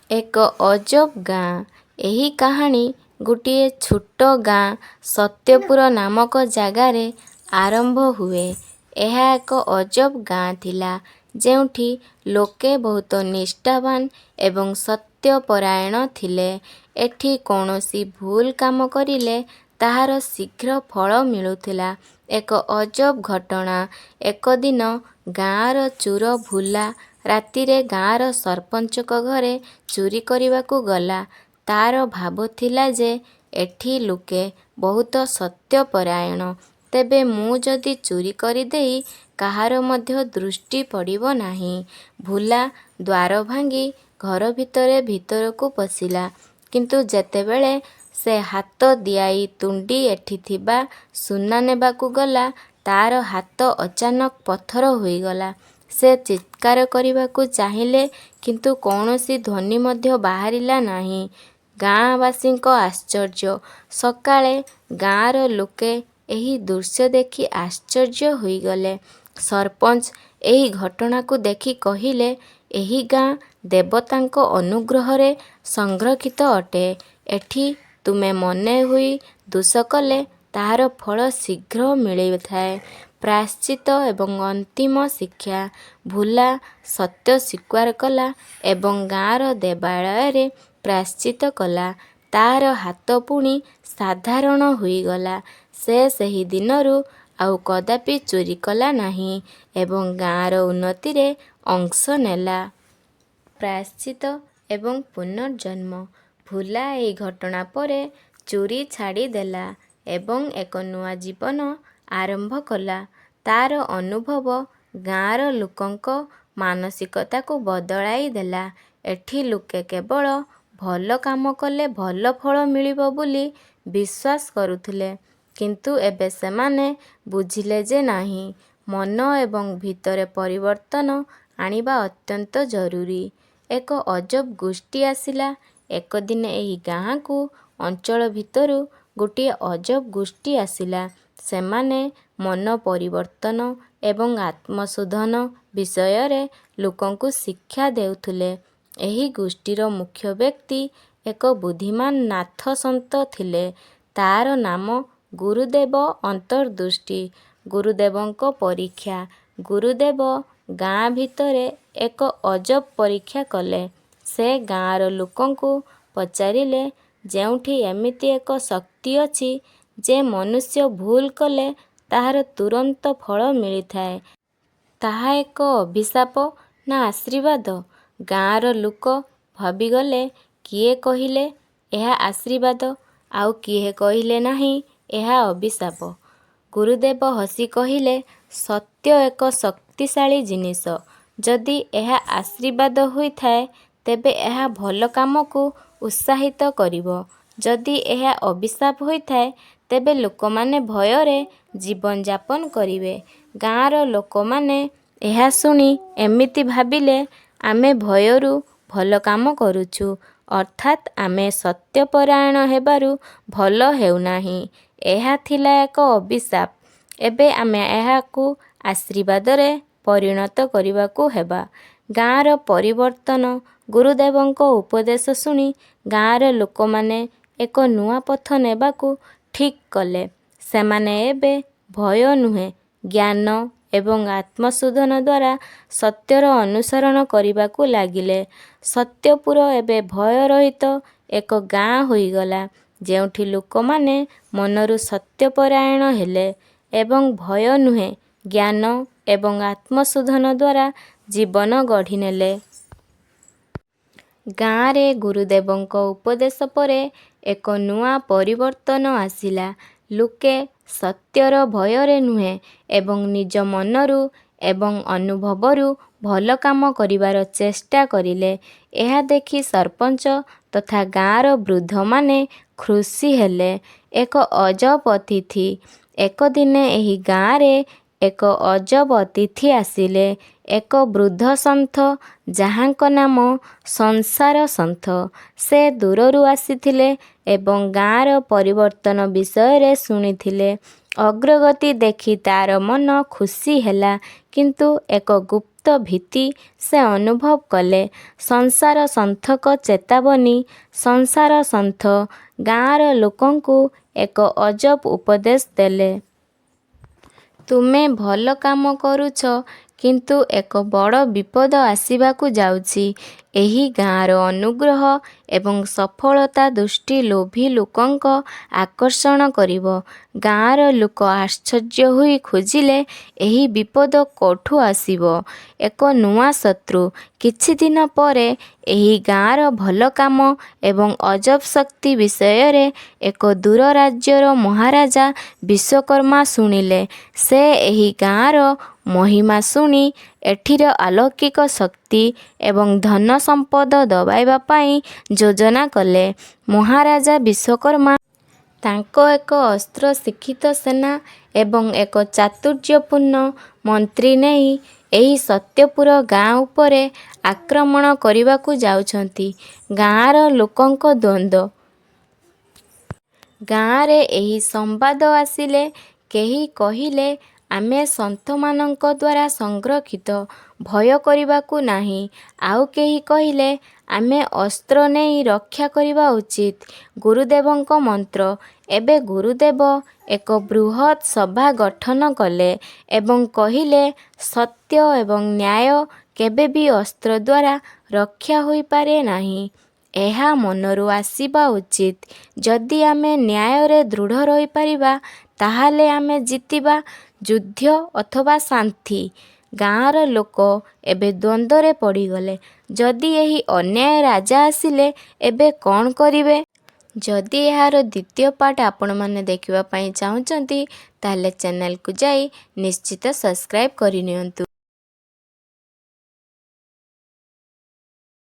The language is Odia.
ଏକ ଅଜବ ଗାଁ। ଏହି କାହାଣୀ ଗୋଟିଏ ଛୋଟ ଗାଁ ସତ୍ୟପୁର ନାମକ ଜାଗାରେ ଆରମ୍ଭ ହୁଏ। ଏହା ଏକ ଅଜବ ଗାଁ ଥିଲା, ଯେଉଁଠି ଲୋକେ ବହୁତ ନିଷ୍ଠାବାନ ଏବଂ ସତ୍ୟପରାୟଣ ଥିଲେ। ଏଠି କୌଣସି ଭୁଲ କାମ କରିଲେ ତାହାର ଶୀଘ୍ର ଫଳ ମିଳୁଥିଲା। ଏକ ଅଜବ ଘଟଣା। ଏକ ଦିନ ଗାଁର ଚୋର ଭୁଲା ରାତିରେ ଗାଁର ସରପଞ୍ଚଙ୍କ ଘରେ ଚୋରି କରିବାକୁ ଗଲା। ତାର ଭାବ ଥିଲା ଯେ ଏଠି ଲୋକେ ବହୁତ ସତ୍ୟପରାୟଣ, ତେବେ ମୁଁ ଯଦି ଚୋରି କରିଦେଇ କାହାର ମଧ୍ୟ ଦୃଷ୍ଟି ପଡ଼ିବ ନାହିଁ। ଭୁଲା ଦ୍ୱାର ଭାଙ୍ଗି ଘର ଭିତରକୁ ପଶିଲା, କିନ୍ତୁ ଯେତେବେଳେ ସେ ହାତ ଦିଆଇ ତୁଣ୍ଡି ଏଠି ଥିବା ସୁନା ନେବାକୁ ଗଲା, ତାର ହାତ ଅଚାନକ ପଥର ହୋଇଗଲା। ସେ ଚିତ୍କାର କରିବାକୁ ଚାହିଁଲେ, କିନ୍ତୁ କୌଣସି ଧ୍ୱନି ମଧ୍ୟ ବାହାରିଲା ନାହିଁ। ଗାଁବାସୀଙ୍କ ଆଶ୍ଚର୍ଯ୍ୟ। ସକାଳେ ଗାଁର ଲୋକେ ଏହି ଦୃଶ୍ୟ ଦେଖି ଆଶ୍ଚର୍ଯ୍ୟ ହୋଇଗଲେ। ସରପଞ୍ଚ ଏହି ଘଟଣାକୁ ଦେଖି କହିଲେ, ଏହି ଗାଁ ଦେବତାଙ୍କ ଅନୁଗ୍ରହରେ ସଂରକ୍ଷିତ ଅଟେ। ଏଠି ତୁମେ ମନେ ହୋଇ ଦୋଷ କଲେ ତାହାର ଫଳ ଶୀଘ୍ର ମିଳିଥାଏ। ପ୍ରାୟଶ୍ଚିତ ଏବଂ ଅନ୍ତିମ ଶିକ୍ଷା। ଭୁଲା ସତ୍ୟ ସ୍ୱୀକାର କଲା ଏବଂ ଗାଁର ଦେବାଳୟରେ ପ୍ରାୟଶ୍ଚିତ କଲା। ତାର ହାତ ପୁଣି ସାଧାରଣ ହୋଇଗଲା। ସେ ସେହି ଦିନରୁ ଆଉ କଦାପି ଚୋରି କଲା ନାହିଁ ଏବଂ ଗାଁର ଉନ୍ନତିରେ ଅଂଶ ନେଲା। ପ୍ରାୟଶ୍ଚିତ ଏବଂ ପୁନର୍ଜନ୍ମ। ଭୁଲା ଏହି ଘଟଣା ପରେ ଚୋରି ଛାଡ଼ିଦେଲା ଏବଂ ଏକ ନୂଆ ଜୀବନ ଆରମ୍ଭ କଲା। ତାର ଅନୁଭବ ଗାଁର ଲୋକଙ୍କ ମାନସିକତାକୁ ବଦଳାଇ ଦେଲା। ଏଠି ଲୋକେ କେବଳ ଭଲ କାମ କଲେ ଭଲ ଫଳ ମିଳିବ ବୋଲି ବିଶ୍ୱାସ କରୁଥିଲେ, କିନ୍ତୁ ଏବେ ସେମାନେ ବୁଝିଲେ ଯେ ନାହିଁ, ମନ ଏବଂ ଭିତରେ ପରିବର୍ତ୍ତନ ଆଣିବା ଅତ୍ୟନ୍ତ ଜରୁରୀ। ଏକ ଅଜବ ଗୋଷ୍ଠୀ ଆସିଲା। ଏକ ଦିନ ଏହି ଗାଁକୁ ଅଞ୍ଚଳ ଭିତରୁ ଗୋଟିଏ ଅଜବ ଗୋଷ୍ଠୀ ଆସିଲା। ସେମାନେ ମନ ପରିବର୍ତ୍ତନ ଏବଂ ଆତ୍ମଶୋଧନ ବିଷୟରେ ଲୋକଙ୍କୁ ଶିକ୍ଷା ଦେଉଥିଲେ। ଏହି ଗୋଷ୍ଠୀର ମୁଖ୍ୟ ବ୍ୟକ୍ତି ଏକ ବୁଦ୍ଧିମାନ ନାଥ ସନ୍ଥ ଥିଲେ। ତାର ନାମ ଗୁରୁଦେବ ଅନ୍ତର୍ଦୃଷ୍ଟି। ଗୁରୁଦେବଙ୍କ ପରୀକ୍ଷା। ଗୁରୁଦେବ ଗାଁ ଭିତରେ ଏକ ଅଜବ ପରୀକ୍ଷା କଲେ। ସେ ଗାଁର ଲୋକଙ୍କୁ ପଚାରିଲେ, ଯେଉଁଠି ଏମିତି ଏକ ଶକ୍ତି ଅଛି ଯେ ମନୁଷ୍ୟ ଭୁଲ କଲେ ତାହାର ତୁରନ୍ତ ଫଳ ମିଳିଥାଏ, ତାହା ଏକ ଅଭିଶାପ ନା ଆଶୀର୍ବାଦ? ଗାଁର ଲୋକ ଭାବିଗଲେ, କିଏ କହିଲେ ଏହା ଆଶୀର୍ବାଦ, ଆଉ କିଏ କହିଲେ ନାହିଁ ଏହା ଅଭିଶାପ। ଗୁରୁଦେବ ହସି କହିଲେ, ସତ୍ୟ ଏକ ଶକ୍ତିଶାଳୀ ଜିନିଷ। ଯଦି ଏହା ଆଶୀର୍ବାଦ ହୋଇଥାଏ, ତେବେ ଏହା ଭଲ କାମକୁ ଉତ୍ସାହିତ କରିବ। ଯଦି ଏହା ଅଭିଶାପ ହୋଇଥାଏ, ତେବେ ଲୋକମାନେ ଭୟରେ ଜୀବନଯାପନ କରିବେ। ଗାଁର ଲୋକମାନେ ଏହା ଶୁଣି ଏମିତି ଭାବିଲେ, ଆମେ ଭୟରୁ ଭଲ କାମ କରୁଛୁ, ଅର୍ଥାତ୍ ଆମେ ସତ୍ୟପରାୟଣ ହେବାରୁ ଭଲ ହେଉନାହିଁ। ଏହା ଥିଲା ଏକ ଅଭିଶାପ। ଏବେ ଆମେ ଏହାକୁ ଆଶୀର୍ବାଦରେ ପରିଣତ କରିବାକୁ ହେବ। ଗାଁର ପରିବର୍ତ୍ତନ। ଗୁରୁଦେବଙ୍କ ଉପଦେଶ ଶୁଣି ଗାଁର ଲୋକମାନେ ଏକ ନୂଆ ପଥ ନେବାକୁ ଠିକ୍ କଲେ। ସେମାନେ ଏବେ ଭୟ ନୁହେଁ, ଜ୍ଞାନ ଏବଂ ଆତ୍ମଶୋଧନ ଦ୍ୱାରା ସତ୍ୟର ଅନୁସରଣ କରିବାକୁ ଲାଗିଲେ। ସତ୍ୟପୁର ଏବେ ଭୟରହିତ ଏକ ଗାଁ ହୋଇଗଲା, ଯେଉଁଠି ଲୋକମାନେ ମନରୁ ସତ୍ୟପରାୟଣ ହେଲେ ଏବଂ ଭୟ ନୁହେଁ, ଜ୍ଞାନ ଏବଂ ଆତ୍ମଶୋଧନ ଦ୍ୱାରା ଜୀବନ ଗଢ଼ିନେଲେ। ଗାଁରେ ଗୁରୁଦେବଙ୍କ ଉପଦେଶ ପରେ ଏକ ନୂଆ ପରିବର୍ତ୍ତନ ଆସିଲା। ଲୋକେ ସତ୍ୟର ଭୟରେ ନୁହେଁ ଏବଂ ନିଜ ମନରୁ ଏବଂ ଅନୁଭବରୁ ଭଲ କାମ କରିବାର ଚେଷ୍ଟା କରିଲେ। ଏହା ଦେଖି ସରପଞ୍ଚ ତଥା ଗାଁର ବୃଦ୍ଧମାନେ ଖୁସି ହେଲେ। ଏକ ଅଜବ ଅତିଥି। ଏକ ଦିନ ଏହି ଗାଁରେ ଏକ ଅଜବ ଅତିଥି ଆସିଲେ। ଏକ ବୃଦ୍ଧ ସନ୍ଥ ଯାହାଙ୍କ ନାମ ସଂସାର ସନ୍ଥ। ସେ ଦୂରରୁ ଆସିଥିଲେ ଏବଂ ଗାଁର ପରିବର୍ତ୍ତନ ବିଷୟରେ ଶୁଣିଥିଲେ। ଅଗ୍ରଗତି ଦେଖି ତାର ମନ ଖୁସି ହେଲା, କିନ୍ତୁ ଏକ ଗୁପ୍ତ ଭୀତି ସେ ଅନୁଭବ କଲେ। ସଂସାର ସନ୍ଥଙ୍କ ଚେତାବନୀ। ସଂସାର ସନ୍ଥ ଗାଁର ଲୋକଙ୍କୁ ଏକ ଅଜବ ଉପଦେଶ ଦେଲେ। ତୁମେ ଭଲ କାମ କରୁଛ, କିନ୍ତୁ ଏକ ବଡ଼ ବିପଦ ଆସିବାକୁ ଯାଉଛି। ଏହି ଗାଁର ଅନୁଗ୍ରହ ଏବଂ ସଫଳତା ଦୃଷ୍ଟି ଲୋଭୀ ଲୋକଙ୍କ ଆକର୍ଷଣ କରିବ। ଗାଁର ଲୋକ ଆଶ୍ଚର୍ଯ୍ୟ ହୋଇ ଖୋଜିଲେ, ଏହି ବିପଦ କୋଉଠୁ ଆସିବ? ଏକ ନୂଆ ଶତ୍ରୁ। କିଛି ଦିନ ପରେ ଏହି ଗାଁର ଭଲ କାମ ଏବଂ ଅଜବ ଶକ୍ତି ବିଷୟରେ ଏକ ଦୂର ରାଜ୍ୟର ମହାରାଜା ବିଶ୍ୱକର୍ମା ଶୁଣିଲେ। ସେ ଏହି ଗାଁର ମହିମା ଶୁଣି ଏଠିର ଅଲୌକିକ ଶକ୍ତି ଏବଂ ଧନ ସମ୍ପଦ ଦବାଇବା ପାଇଁ ଯୋଜନା କଲେ। ମହାରାଜା ବିଶ୍ୱକର୍ମା ତାଙ୍କ ଏକ ଅସ୍ତ୍ର ଶିକ୍ଷିତ ସେନା ଏବଂ ଏକ ଚାତୁର୍ଯ୍ୟପୂର୍ଣ୍ଣ ମନ୍ତ୍ରୀ ନେଇ ଏହି ସତ୍ୟପୁର ଗାଁ ଉପରେ ଆକ୍ରମଣ କରିବାକୁ ଯାଉଛନ୍ତି। ଗାଁର ଲୋକଙ୍କ ଦ୍ୱନ୍ଦ୍ୱ। ଗାଁରେ ଏହି ସମ୍ବାଦ ଆସିଲେ କେହି କହିଲେ, ଆମେ ସନ୍ଥମାନଙ୍କ ଦ୍ୱାରା ସଂରକ୍ଷିତ, ଭୟ କରିବାକୁ ନାହିଁ। ଆଉ କେହି କହିଲେ, ଆମେ ଅସ୍ତ୍ର ନେଇ ରକ୍ଷା କରିବା ଉଚିତ। ଗୁରୁଦେବଙ୍କ ମନ୍ତ୍ର। ଏବେ ଗୁରୁଦେବ ଏକ ବୃହତ୍ ସଭା ଗଠନ କଲେ ଏବଂ କହିଲେ, ସତ୍ୟ ଏବଂ ନ୍ୟାୟ କେବେ ବି ଅସ୍ତ୍ର ଦ୍ୱାରା ରକ୍ଷା ହୋଇପାରେ ନାହିଁ। ଏହା ମନରୁ ଆସିବା ଉଚିତ। ଯଦି ଆମେ ନ୍ୟାୟରେ ଦୃଢ଼ ରହିପାରିବା, ତାହେଲେ ଆମେ ଜିତିବା। ଯୁଦ୍ଧ ଅଥବା ଶାନ୍ତି। ଗାଁର ଲୋକ ଏବେ ଦ୍ୱନ୍ଦ୍ୱରେ ପଡ଼ିଗଲେ। ଯଦି ଏହି ଅନ୍ୟାୟ ରାଜା ଆସିଲେ, ଏବେ କ'ଣ କରିବେ? ଯଦି ଏହାର ଦ୍ୱିତୀୟ ପାର୍ଟ ଆପଣମାନେ ଦେଖିବା ପାଇଁ ଚାହୁଁଛନ୍ତି, ତାହେଲେ ଚ୍ୟାନେଲକୁ ଯାଇ ନିଶ୍ଚିତ ସବସ୍କ୍ରାଇବ୍ କରିନିଅନ୍ତୁ।